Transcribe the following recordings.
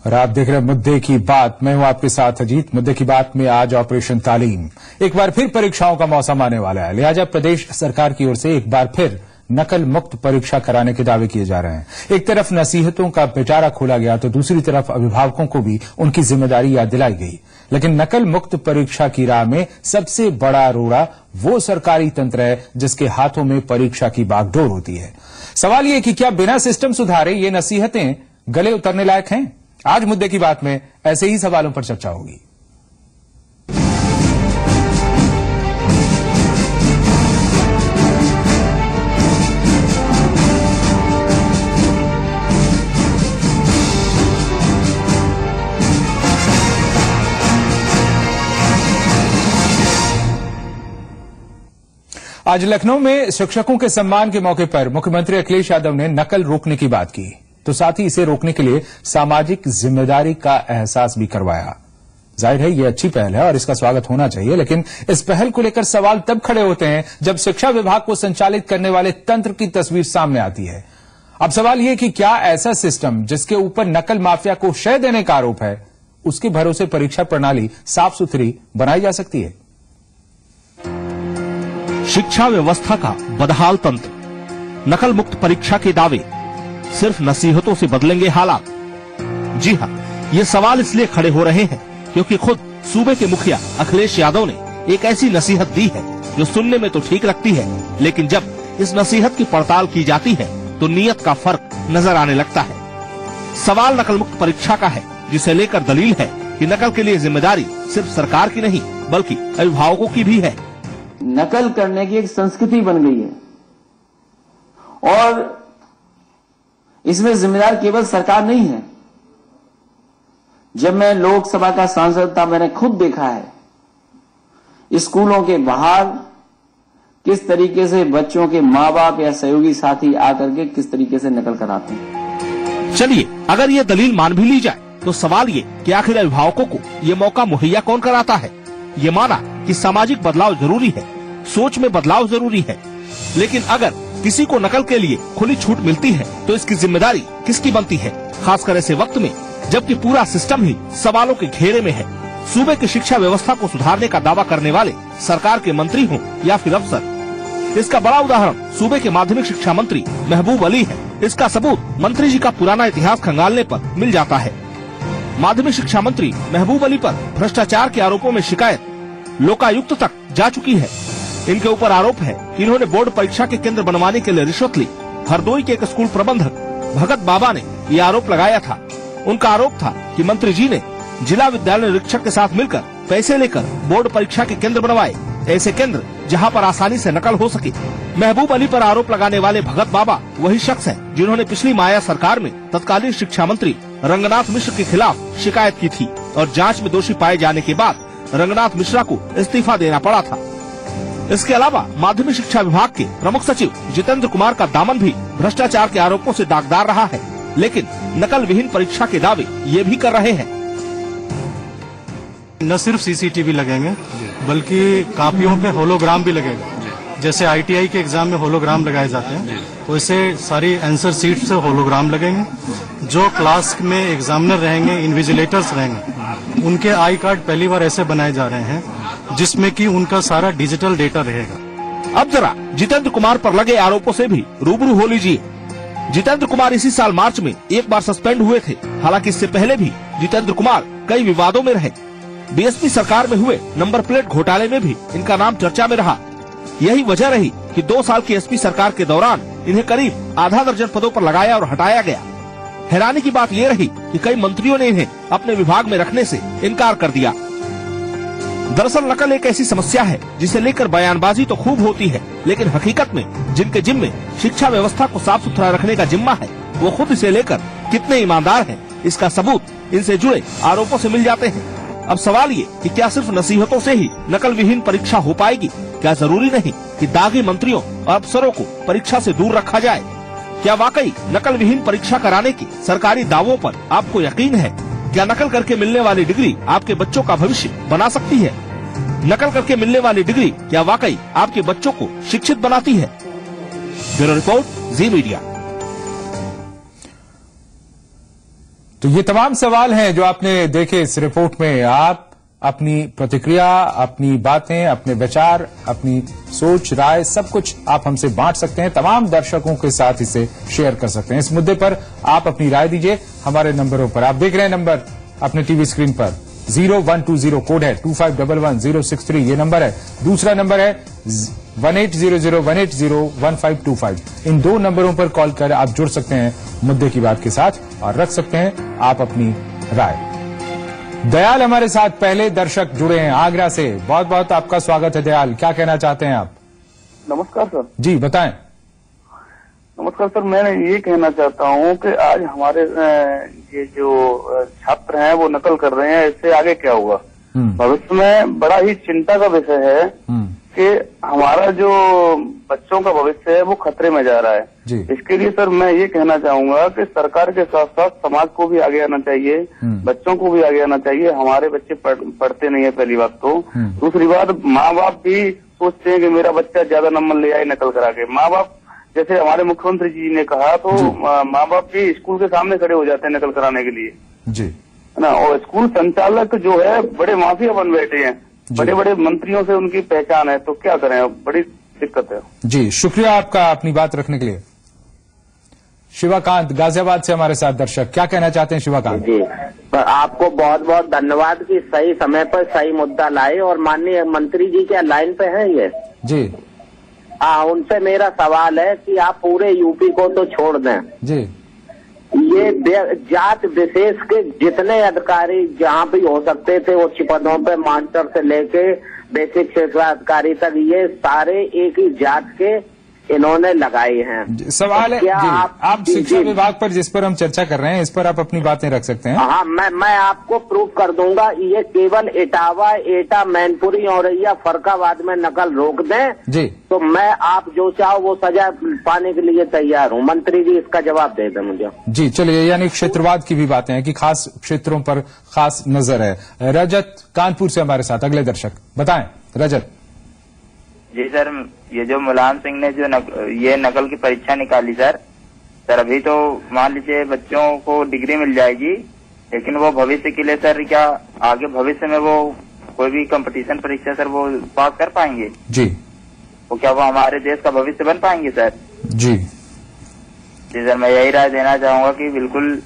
और आप देख रहे हैं मुद्दे की बात। मैं हूं आपके साथ अजीत। मुद्दे की बात में आज ऑपरेशन तालीम। एक बार फिर परीक्षाओं का मौसम आने वाला है, लिहाजा प्रदेश सरकार की ओर से एक बार फिर नकल मुक्त परीक्षा कराने के दावे किए जा रहे हैं। एक तरफ नसीहतों का पिटारा खोला गया तो दूसरी तरफ अभिभावकों को भी उनकी जिम्मेदारी याद दिलाई गई। लेकिन नकल मुक्त परीक्षा की राह में सबसे बड़ा रोड़ा वो सरकारी तंत्र है जिसके हाथों में परीक्षा की बागडोर होती है। सवाल ये कि क्या बिना सिस्टम सुधारे ये नसीहतें गले उतरने लायक हैं? आज मुद्दे की बात में ऐसे ही सवालों पर चर्चा होगी। आज लखनऊ में शिक्षकों के सम्मान के मौके पर मुख्यमंत्री अखिलेश यादव ने नकल रोकने की बात की, तो साथ ही इसे रोकने के लिए सामाजिक जिम्मेदारी का एहसास भी करवाया। जाहिर है ये अच्छी पहल है और इसका स्वागत होना चाहिए, लेकिन इस पहल को लेकर सवाल तब खड़े होते हैं जब शिक्षा विभाग को संचालित करने वाले तंत्र की तस्वीर सामने आती है। अब सवाल ये कि क्या ऐसा सिस्टम जिसके ऊपर नकल माफिया को शय देने का आरोप है, उसके भरोसे परीक्षा प्रणाली साफ सुथरी बनाई जा सकती है? शिक्षा व्यवस्था का बदहाल तंत्र, नकल मुक्त परीक्षा के दावे, सिर्फ नसीहतों से बदलेंगे हालात? जी हां, ये सवाल इसलिए खड़े हो रहे हैं क्योंकि खुद सूबे के मुखिया अखिलेश यादव ने एक ऐसी नसीहत दी है जो सुनने में तो ठीक लगती है, लेकिन जब इस नसीहत की पड़ताल की जाती है तो नीयत का फर्क नजर आने लगता है। सवाल नकल मुक्त परीक्षा का है, जिसे लेकर दलील है कि नकल के लिए जिम्मेदारी सिर्फ सरकार की नहीं बल्कि अभिभावकों की भी है। नकल करने की एक संस्कृति बन गई है और इसमें जिम्मेदार केवल सरकार नहीं है। जब मैं लोकसभा का सांसद था, मैंने खुद देखा है स्कूलों के बाहर किस तरीके से बच्चों के माँ बाप या सहयोगी साथी आकर के किस तरीके से नकल कराते हैं। चलिए, अगर ये दलील मान भी ली जाए तो सवाल ये कि आखिर अभिभावकों को ये मौका मुहैया कौन कराता है? ये माना कि सामाजिक बदलाव जरूरी है, सोच में बदलाव जरूरी है, लेकिन अगर किसी को नकल के लिए खुली छूट मिलती है तो इसकी जिम्मेदारी किसकी बनती है, खासकर ऐसे वक्त में जबकि पूरा सिस्टम ही सवालों के घेरे में है। सूबे की शिक्षा व्यवस्था को सुधारने का दावा करने वाले सरकार के मंत्री हों या फिर अफसर। इसका बड़ा उदाहरण सूबे के माध्यमिक शिक्षा मंत्री महबूब अली है। इसका सबूत मंत्री जी का पुराना इतिहास खंगालने पर मिल जाता है। माध्यमिक शिक्षा मंत्री महबूब अली पर भ्रष्टाचार के आरोपों में शिकायत लोकायुक्त तक जा चुकी है। इनके ऊपर आरोप है कि इन्होंने बोर्ड परीक्षा के केंद्र बनवाने के लिए रिश्वत ली। हरदोई के एक स्कूल प्रबंधक भगत बाबा ने ये आरोप लगाया था। उनका आरोप था कि मंत्री जी ने जिला विद्यालय निरीक्षक के साथ मिलकर पैसे लेकर बोर्ड परीक्षा के केंद्र बनवाए, ऐसे केंद्र जहां पर आसानी से नकल हो सके। महबूब अली पर आरोप लगाने वाले भगत बाबा वही शख्स हैं जिन्होंने पिछली माया सरकार में तत्कालीन शिक्षा मंत्री रंगनाथ मिश्र के खिलाफ शिकायत की थी और जांच में दोषी पाए जाने के बाद रंगनाथ मिश्रा को इस्तीफा देना पड़ा था। इसके अलावा माध्यमिक शिक्षा विभाग के प्रमुख सचिव जितेंद्र कुमार का दामन भी भ्रष्टाचार के आरोपों से दागदार रहा है, लेकिन नकल विहीन परीक्षा के दावे ये भी कर रहे हैं। न सिर्फ सीसीटीवी लगेंगे बल्कि कापियों पे होलोग्राम भी लगेगा। जैसे आईटीआई के एग्जाम में होलोग्राम लगाए जाते हैं, वैसे सारी आंसर सीट से होलोग्राम लगेंगे। जो क्लास में एग्जामिनर रहेंगे, इन्विजिलेटर्स रहेंगे, उनके आई कार्ड पहली बार ऐसे बनाए जा रहे हैं जिसमें कि उनका सारा डिजिटल डेटा रहेगा। अब जरा जितेंद्र कुमार पर लगे आरोपों से भी रूबरू हो लीजिए। जितेंद्र कुमार इसी साल मार्च में एक बार सस्पेंड हुए थे। हालांकि इससे पहले भी जितेंद्र कुमार कई विवादों में रहे। बीएसपी सरकार में हुए नंबर प्लेट घोटाले में भी इनका नाम चर्चा में रहा। यही वजह रही कि 2 साल की एसपी सरकार के दौरान इन्हें करीब आधा दर्जन पदों पर लगाया और हटाया गया। हैरानी की बात यह रही कि कई मंत्रियों ने इन्हें अपने विभाग में रखने से इनकार कर दिया। दरअसल नकल एक ऐसी समस्या है जिसे लेकर बयानबाजी तो खूब होती है, लेकिन हकीकत में जिनके जिम्मे शिक्षा व्यवस्था को साफ सुथरा रखने का जिम्मा है, वो खुद इसे लेकर कितने ईमानदार हैं, इसका सबूत इनसे जुड़े आरोपों से मिल जाते हैं। अब सवाल ये कि क्या सिर्फ नसीहतों से ही नकल विहीन परीक्षा हो पाएगी? क्या जरूरी नहीं कि दागी मंत्रियों और अफसरों को परीक्षा से दूर रखा जाए? क्या वाकई नकल विहीन परीक्षा कराने के सरकारी दावों पर आपको यकीन है? क्या नकल करके मिलने वाली डिग्री आपके बच्चों का भविष्य बना सकती है? नकल करके मिलने वाली डिग्री क्या वाकई आपके बच्चों को शिक्षित बनाती है? ब्यूरो रिपोर्ट, जी मीडिया। तो ये तमाम सवाल हैं जो आपने देखे इस रिपोर्ट में। आप अपनी प्रतिक्रिया, अपनी बातें, अपने विचार, अपनी सोच, राय, सब कुछ आप हमसे बांट सकते हैं। तमाम दर्शकों के साथ इसे शेयर कर सकते हैं। इस मुद्दे पर आप अपनी राय दीजिए हमारे नंबरों पर। आप देख रहे हैं नंबर अपने टीवी स्क्रीन पर 0120 कोड है 2511 ये नंबर है। दूसरा नंबर है 1800-180-1525। इन दो नंबरों पर कॉल कर आप जुड़ सकते हैं मुद्दे की बात के साथ और रख सकते हैं आप अपनी राय। दयाल हमारे साथ पहले दर्शक जुड़े हैं आगरा से। बहुत बहुत आपका स्वागत है दयाल, क्या कहना चाहते हैं आप? नमस्कार सर। जी बताएं। नमस्कार सर, मैं ये कहना चाहता हूँ कि आज हमारे ये जो छात्र हैं वो नकल कर रहे हैं, इससे आगे क्या होगा? भविष्य में बड़ा ही चिंता का विषय है कि हमारा जो बच्चों का भविष्य है वो खतरे में जा रहा है। इसके लिए सर मैं ये कहना चाहूंगा कि सरकार के साथ साथ समाज को भी आगे आना चाहिए, बच्चों को भी आगे आना चाहिए। हमारे बच्चे पढ़ते नहीं है पहली बात तो। दूसरी बात, माँ बाप भी सोचते हैं कि मेरा बच्चा ज्यादा नंबर ले आए नकल करा के। माँ बाप, जैसे हमारे मुख्यमंत्री जी ने कहा, तो माँ बाप भी स्कूल के सामने खड़े हो जाते हैं नकल कराने के लिए, जी है ना। और स्कूल संचालक जो है बड़े माफिया बन बैठे हैं, बड़े बड़े मंत्रियों से उनकी पहचान है, तो क्या करें, बड़ी दिक्कत है। जी शुक्रिया आपका अपनी बात रखने के लिए। शिवाकांत गाजियाबाद से हमारे साथ दर्शक, क्या कहना चाहते हैं शिवाकांत? जी, पर आपको बहुत बहुत धन्यवाद कि सही समय पर सही मुद्दा लाए। और माननीय मंत्री जी क्या लाइन पे हैं ये? जी उनसे मेरा सवाल है कि आप पूरे यूपी को तो छोड़ दें जी, ये जात विशेष के जितने अधिकारी जहाँ भी हो सकते थे उच्च पदों पे, मास्टर से लेके बेसिक शिक्षा अधिकारी तक, ये सारे एक ही जात के इन्होंने लगाए हैं। सवाल है क्या जी, आप शिक्षा विभाग पर जिस पर हम चर्चा कर रहे हैं इस पर आप अपनी बातें रख सकते हैं। हाँ, मैं आपको प्रूफ कर दूंगा। ये केवल इटावा, एटा, मैनपुरी, औरैया, फरकाबाद में नकल रोक दें जी, तो मैं आप जो चाहो वो सजा पाने के लिए तैयार हूँ। मंत्री जी इसका जवाब दे दें मुझे। जी चलिए, यानी क्षेत्रवाद की भी बातें हैं कि खास क्षेत्रों पर खास नजर है। रजत कानपुर से हमारे साथ अगले दर्शक, बताएं रजत। जी सर, ये जो मुलायम सिंह ने जो ये नकल की परीक्षा निकाली सर अभी तो मान लीजिए बच्चों को डिग्री मिल जाएगी, लेकिन वो भविष्य के लिए सर क्या आगे भविष्य में वो कोई भी कंपटीशन परीक्षा सर वो पास कर पाएंगे? जी, वो क्या वो हमारे देश का भविष्य बन पाएंगे सर? जी सर, मैं यही राय देना चाहूंगा कि बिल्कुल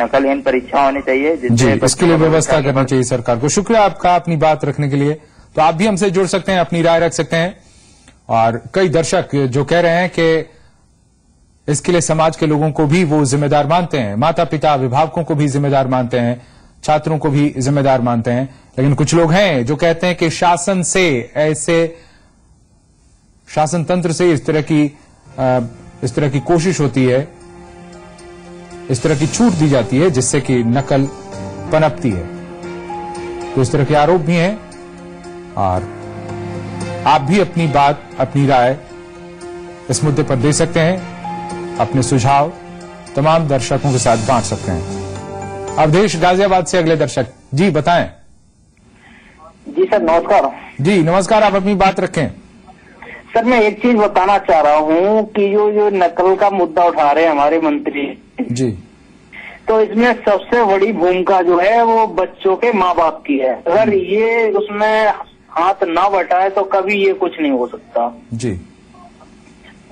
नकलहीन परीक्षा होनी चाहिए जी, इसके लिए व्यवस्था करना चाहिए सरकार को। शुक्रिया आपका अपनी बात रखने के लिए। तो आप भी हमसे जुड़ सकते हैं, अपनी राय रख सकते हैं। और कई दर्शक जो कह रहे हैं कि इसके लिए समाज के लोगों को भी वो जिम्मेदार मानते हैं, माता पिता अभिभावकों को भी जिम्मेदार मानते हैं, छात्रों को भी जिम्मेदार मानते हैं। लेकिन कुछ लोग हैं जो कहते हैं कि शासन से, ऐसे शासन तंत्र से इस तरह की कोशिश होती है, इस तरह की छूट दी जाती है जिससे कि नकल पनपती है। तो इस तरह के आरोप भी हैं और आप भी अपनी बात, अपनी राय इस मुद्दे पर दे सकते हैं, अपने सुझाव तमाम दर्शकों के साथ बांट सकते हैं। अवधेश गाजियाबाद से अगले दर्शक, जी बताएं। जी सर नमस्कार। जी नमस्कार, आप अपनी बात रखें। सर मैं एक चीज बताना चाह रहा हूँ कि जो नकल का मुद्दा उठा रहे हैं हमारे मंत्री जी, तो इसमें सबसे बड़ी भूमिका जो है वो बच्चों के माँ बाप की है। अगर ये उसमें हाथ ना बटाए तो कभी ये कुछ नहीं हो सकता जी,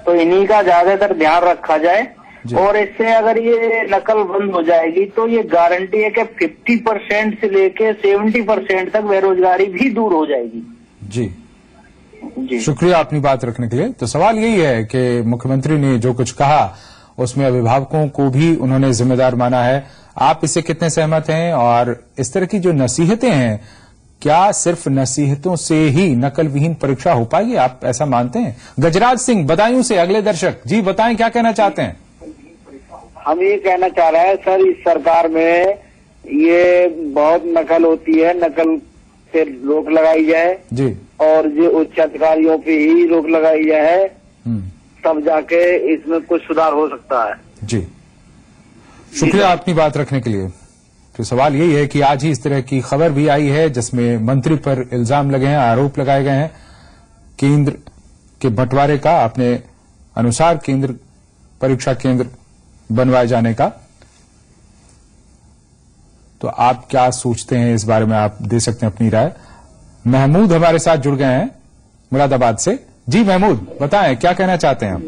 तो इन्हीं का ज्यादातर ध्यान रखा जाए। और इससे अगर ये नकल बंद हो जाएगी तो ये गारंटी है कि 50% से लेके 70% तक बेरोजगारी भी दूर हो जाएगी। जी जी, शुक्रिया अपनी बात रखने के लिए। तो सवाल यही है कि मुख्यमंत्री ने जो कुछ कहा उसमें अभिभावकों को भी उन्होंने जिम्मेदार माना है। आप इससे कितने सहमत हैं? और इस तरह की जो नसीहतें हैं, क्या सिर्फ नसीहतों से ही नकल विहीन परीक्षा हो पाएगी? आप ऐसा मानते हैं? गजराज सिंह बदायूं से अगले दर्शक, जी बताएं क्या कहना चाहते हैं? हम ये कहना चाह रहे हैं सर, इस सरकार में ये बहुत नकल होती है, नकल से रोक लगाई जाए जी, और जो उच्च अधिकारियों पे ही रोक लगाई जाए, तब जाके इसमें कुछ सुधार हो सकता है। जी शुक्रिया अपनी बात रखने के लिए। तो सवाल यही है कि आज ही इस तरह की खबर भी आई है जिसमें मंत्री पर इल्जाम लगे हैं, आरोप लगाए गए हैं केंद्र के बंटवारे का, अपने अनुसार केंद्र परीक्षा केंद्र बनवाए जाने का। तो आप क्या सोचते हैं इस बारे में, आप दे सकते हैं अपनी राय। महमूद हमारे साथ जुड़ गए हैं मुरादाबाद से। जी महमूद, बताएं क्या कहना चाहते हैं आप।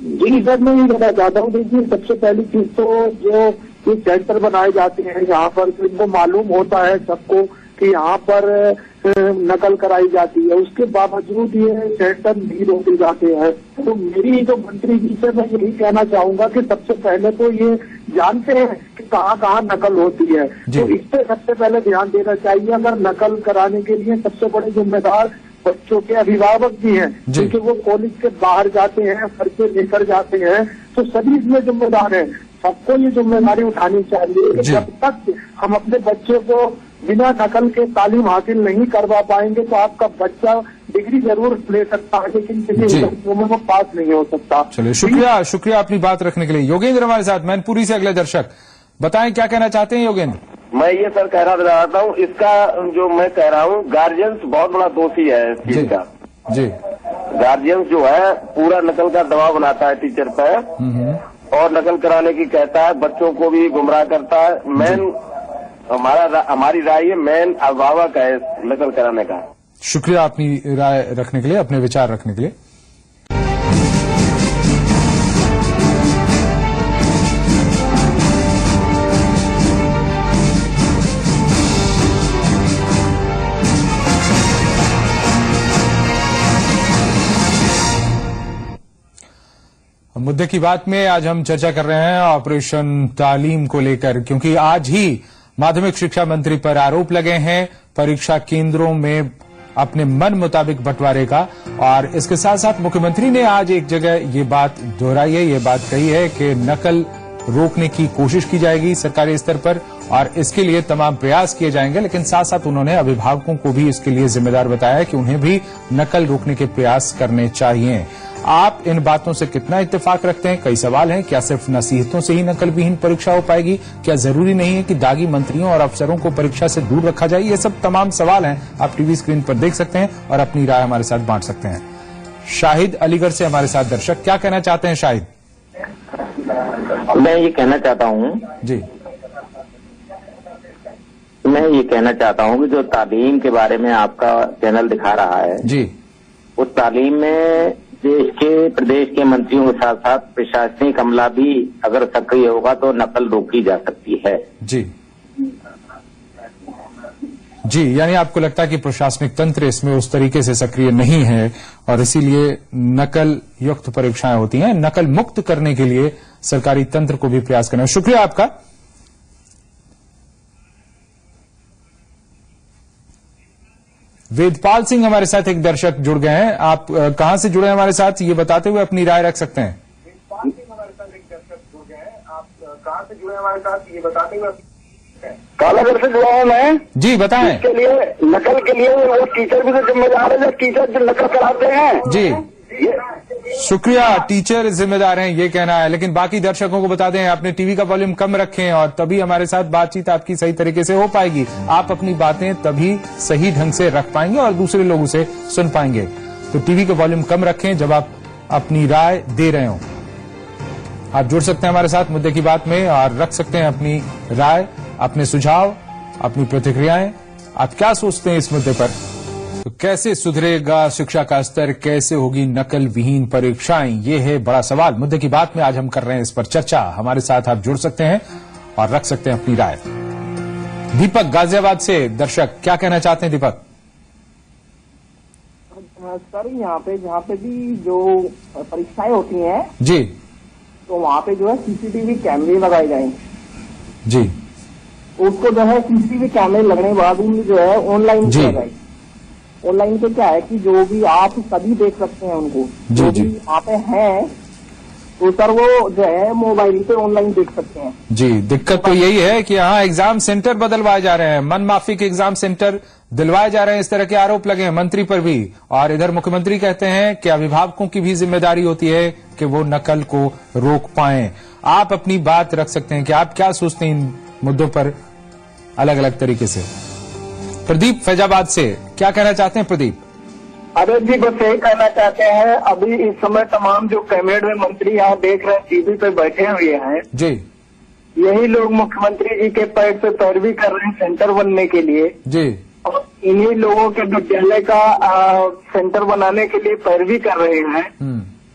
जी सर, मैं ये कहना चाहता हूँ, देखिए सबसे पहली चीज तो जो ये सेंटर बनाए जाते हैं यहाँ पर, तो इनको मालूम होता है सबको कि यहाँ पर नकल कराई जाती है, उसके बावजूद ये सेंटर नहीं रोके जाते हैं। तो मेरी जो मंत्री जी से मैं यही कहना चाहूंगा कि सबसे पहले तो ये जानते हैं कि कहाँ कहाँ नकल होती है, तो इस पे सबसे पहले ध्यान देना चाहिए। अगर नकल कराने के लिए सबसे बड़े जिम्मेदार बच्चों के अभिभावक भी हैं, क्योंकि वो कॉलेज के बाहर जाते हैं, खर्चे लेकर जाते हैं, तो सभी इसमें जिम्मेदार हैं। सबको ये जिम्मेदारी उठानी चाहिए कि जब तक हम अपने बच्चे को बिना नकल के तालीम हासिल नहीं करवा पाएंगे तो आपका बच्चा डिग्री जरूर ले सकता है, लेकिन किसी में वो पास नहीं हो सकता। चलिए, शुक्रिया अपनी बात रखने के लिए। योगेंद्र हमारे साथ, मैनपुरी से अगले दर्शक, बताएं क्या कहना चाहते हैं योगेंद्र। मैं ये सर कहना चाहता हूँ, इसका जो मैं कह रहा हूँ, गार्जियंस बहुत बड़ा दोषी है इस चीज का। जी, गार्जियंस जो है पूरा नकल का दबाव बनाता है टीचर पे और नकल कराने की कहता है, बच्चों को भी गुमराह करता है। मेन हमारी राय है, मेन अभिभावक है नकल कराने का। शुक्रिया अपनी राय रखने के लिए, अपने विचार रखने के लिए। मुद्दे की बात में आज हम चर्चा कर रहे हैं ऑपरेशन तालीम को लेकर, क्योंकि आज ही माध्यमिक शिक्षा मंत्री पर आरोप लगे हैं परीक्षा केंद्रों में अपने मन मुताबिक बंटवारे का। और इसके साथ साथ मुख्यमंत्री ने आज एक जगह ये बात दोहराई है, ये बात कही है कि नकल रोकने की कोशिश की जाएगी सरकारी स्तर पर और इसके लिए तमाम प्रयास किए जाएंगे। लेकिन साथ साथ उन्होंने अभिभावकों को भी इसके लिए जिम्मेदार बताया कि उन्हें भी नकल रोकने के प्रयास करने चाहिए। आप इन बातों से कितना इत्तेफाक रखते हैं? कई सवाल हैं। क्या सिर्फ नसीहतों से ही नकल विहीन परीक्षा हो पाएगी? क्या जरूरी नहीं है कि दागी मंत्रियों और अफसरों को परीक्षा से दूर रखा जाए? ये सब तमाम सवाल हैं, आप टीवी स्क्रीन पर देख सकते हैं और अपनी राय हमारे साथ बांट सकते हैं। शाहिद अलीगढ़ से हमारे साथ दर्शक, क्या कहना चाहते हैं शाहिद? मैं ये कहना चाहता हूँ जी, मैं ये कहना चाहता हूँ कि जो तालीम के बारे में आपका चैनल दिखा रहा है जी, उस तालीम में देश के प्रदेश के मंत्रियों के साथ साथ प्रशासनिक अमला भी अगर सक्रिय होगा तो नकल रोकी जा सकती है। जी जी, यानी आपको लगता है कि प्रशासनिक तंत्र इसमें उस तरीके से सक्रिय नहीं है और इसीलिए नकल युक्त परीक्षाएं होती हैं। नकल मुक्त करने के लिए सरकारी तंत्र को भी प्रयास करना है। शुक्रिया आपका। वेदपाल सिंह हमारे साथ एक दर्शक जुड़ गए हैं। आप कहां से जुड़े हैं हमारे साथ, ये बताते हुए अपनी राय रख सकते हैं। वेदपाल सिंह हमारे साथ एक दर्शक जुड़ गए हैं। आप कहां से जुड़े हमारे साथ, ये बताते हुए। कालागढ़ से जुड़ा हूँ मैं। जी बताएं। इसके लिए नकल के लिए वो टीचर भी तो जिम्मेदार है, जो टीचर जो नकल कराते हैं। जी शुक्रिया, टीचर जिम्मेदार हैं ये कहना है। लेकिन बाकी दर्शकों को बता दें, आपने टीवी का वॉल्यूम कम रखें और तभी हमारे साथ बातचीत आपकी सही तरीके से हो पाएगी। आप अपनी बातें तभी सही ढंग से रख पाएंगे और दूसरे लोग उसे सुन पाएंगे। तो टीवी का वॉल्यूम कम रखें जब आप अपनी राय दे रहे हो। आप जुड़ सकते हैं हमारे साथ मुद्दे की बात में और रख सकते हैं अपनी राय, अपने सुझाव, अपनी प्रतिक्रियाएं। आप क्या सोचते हैं इस मुद्दे पर? तो कैसे सुधरेगा शिक्षा का स्तर, कैसे होगी नकल विहीन परीक्षाएं, ये है बड़ा सवाल। मुद्दे की बात में आज हम कर रहे हैं इस पर चर्चा। हमारे साथ आप जुड़ सकते हैं और रख सकते हैं अपनी राय। दीपक गाजियाबाद से दर्शक, क्या कहना चाहते हैं दीपक? सर यहाँ पे जहाँ पे भी जो परीक्षाएं होती हैं जी, तो वहाँ पे जो है सीसीटीवी कैमरे लगाए जाए जी, उसको जो है सीसीटीवी कैमरे लगने के बाद जो है ऑनलाइन किया जाए। ऑनलाइन पे क्या है कि जो भी आप सभी देख सकते हैं उनको, जो भी वहाँ पे है तो सर वो जो है मोबाइल पे ऑनलाइन देख सकते हैं। जी, दिक्कत तो यही है कि यहाँ एग्जाम सेंटर बदलवाए जा रहे हैं, मन माफी के एग्जाम सेंटर दिलवाए जा रहे हैं। इस तरह के आरोप लगे हैं मंत्री पर भी। और इधर मुख्यमंत्री कहते हैं कि अभिभावकों की भी जिम्मेदारी होती है कि वो नकल को रोक पाएं। आप अपनी बात रख सकते हैं कि आप क्या सोचते हैं इन मुद्दों पर अलग अलग तरीके से। प्रदीप फैजाबाद से, क्या कहना चाहते हैं प्रदीप? अरे जी, बस यही कहना चाहते हैं, अभी इस समय तमाम जो कैबिनेट में मंत्री यहाँ देख रहे हैं, टीवी पे बैठे हुए हैं जी, यही लोग मुख्यमंत्री जी के पैर से पैरवी कर रहे हैं सेंटर बनने के लिए जी। और इन्हीं लोगों के विद्यालय का सेंटर बनाने के लिए पैरवी कर रहे हैं।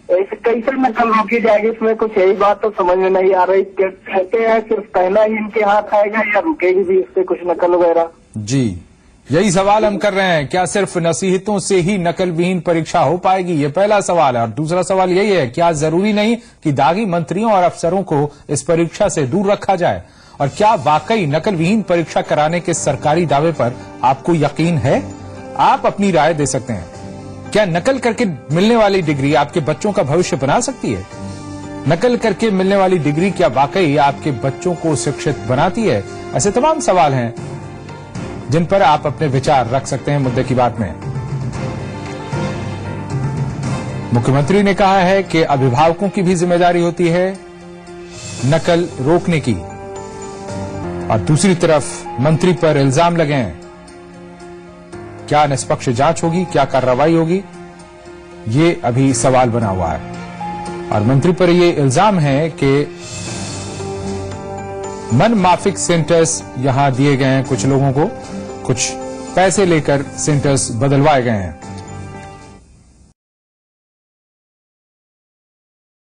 ऐसे कैसे नकल रोकी जाएगी, इसमें कुछ यही बात तो समझ में नहीं आ रही। कहते हैं सिर्फ कहना ही इनके हाथ आएगा या रुकेगी भी इससे कुछ नकल वगैरह? जी, यही सवाल हम कर रहे हैं, क्या सिर्फ नसीहतों से ही नकल विहीन परीक्षा हो पाएगी? ये पहला सवाल है। और दूसरा सवाल यही है, क्या जरूरी नहीं कि दागी मंत्रियों और अफसरों को इस परीक्षा से दूर रखा जाए? और क्या वाकई नकल विहीन परीक्षा कराने के सरकारी दावे पर आपको यकीन है? आप अपनी राय दे सकते हैं। क्या नकल करके मिलने वाली डिग्री आपके बच्चों का भविष्य बना सकती है? नकल करके मिलने वाली डिग्री क्या वाकई आपके बच्चों को शिक्षित बनाती है? ऐसे तमाम सवाल हैं जिन पर आप अपने विचार रख सकते हैं मुद्दे की बात में। मुख्यमंत्री ने कहा है कि अभिभावकों की भी जिम्मेदारी होती है नकल रोकने की, और दूसरी तरफ मंत्री पर इल्जाम लगे हैं। क्या निष्पक्ष जांच होगी, क्या कार्रवाई होगी, ये अभी सवाल बना हुआ है। और मंत्री पर ये इल्जाम है कि मन माफिक सेंटर्स यहां दिए गए हैं कुछ लोगों को, कुछ पैसे लेकर सेंटर्स बदलवाए गए हैं।